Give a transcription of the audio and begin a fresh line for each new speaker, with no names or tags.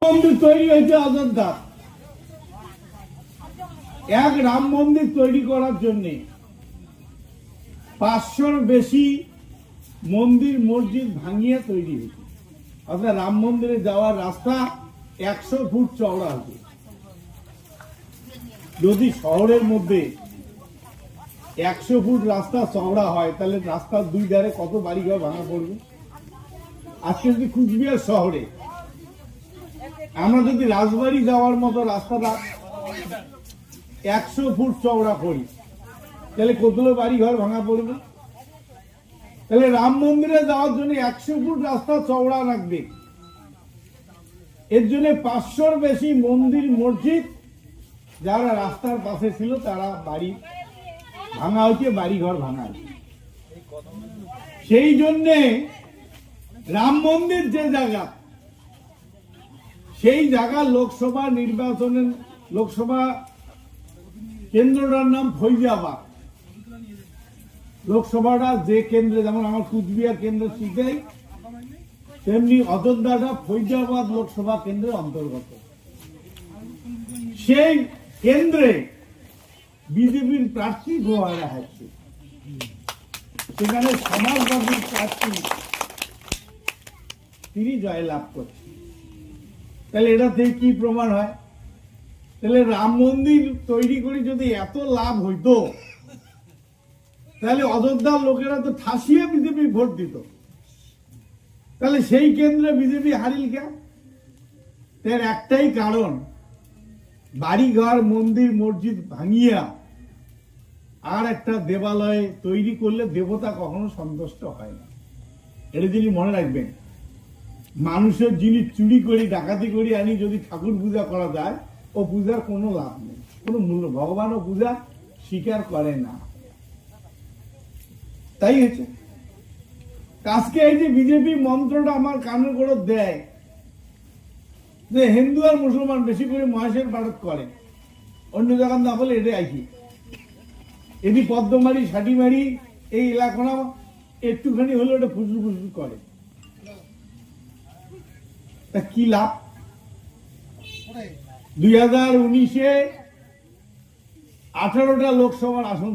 মন্দির তৈরি হয়েছে অযোধ্যা। এক রাম মন্দির তৈরি করার জন্য 500-র বেশি মন্দির মসজিদ ভাঙিয়ে তৈরি হয়েছে। অর্থাৎ রাম মন্দিরে যাওয়ার রাস্তা 100 ফুট চওড়া হবে। যদি শহরের মধ্যে 100 ফুট রাস্তা চওড়া হয়, তাহলে রাস্তার দুই ধারে কত বাড়িঘর ভাঙা পড়বে। আজকে যদি কুচবিহার শহরে আমরা যদি রাজবাড়ি যাওয়ার মতো রাস্তাটা 100 ফুট চওড়া করি, তাহলে কতগুলো বাড়িঘর ভাঙা পড়বে। তাহলে রাম মন্দিরে যাওয়ার জন্য 100 ফুট রাস্তা চওড়া লাগবে। এর জন্য 500-র বেশি মন্দির মসজিদ যারা রাস্তার পাশে ছিল তারা বাড়ি ভাঙা হয়েছে, বাড়িঘর ভাঙা হয়েছে। সেই জন্যে রাম মন্দির যে জায়গা, সেই জায়গা লোকসভা নির্বাচনের লোকসভা কেন্দ্রটার নাম ফৈজাবাদ। লোকসভাটা যে কেন্দ্রে, যেমন আমার কুচবিহার কেন্দ্র সিটেই, তেমনি অযোধ্যাটা ফৈজাবাদ লোকসভা কেন্দ্রের অন্তর্গত। সেই কেন্দ্রে বিজেপির প্রার্থী গোয়ারা হচ্ছে, সেখানে সমাজবাদীর প্রার্থী তিনি জয়লাভ করছেন। তাহলে এটা থেকে কি প্রমাণ হয়? তাহলে রাম মন্দির তৈরি করে যদি এত লাভ হইতো, তাহলে অযোধ্যার লোকেরা তো ঠাসিয়ে বিজেপি ভোট দিত। তাহলে সেই কেন্দ্রে বিজেপি হারিল কেন? তার একটাই কারণ, বাড়িঘর মন্দির মসজিদ ভাঙিয়া আর একটা দেবালয় তৈরি করলে দেবতা কখনো সন্তুষ্ট হয় না। এটা যিনি মনে রাখবেন, মানুষের জিনিস চুরি করি ডাকাতি করি আনি যদি ঠাকুর পূজা করা যায়, ও পূজার কোনো লাভ নেই, কোনো মূল্য। ভগবানও পূজা স্বীকার করে না। তাই হচ্ছে আজকে এই যে বিজেপি মন্ত্রটা আমার কানের করে দেয় যে হিন্দু আর মুসলমান বেশি করে মহেশের বারত করে, অন্য জায়গার না বলে এটাই আইকি। এটি পদ্মমারি ষাটিমারি এই এলাকা একটুখানি হলে ওটা ফুসফুস ফুসফুস করে, তা কি লাভ? 2019-এ 18টা লোকসভার আসন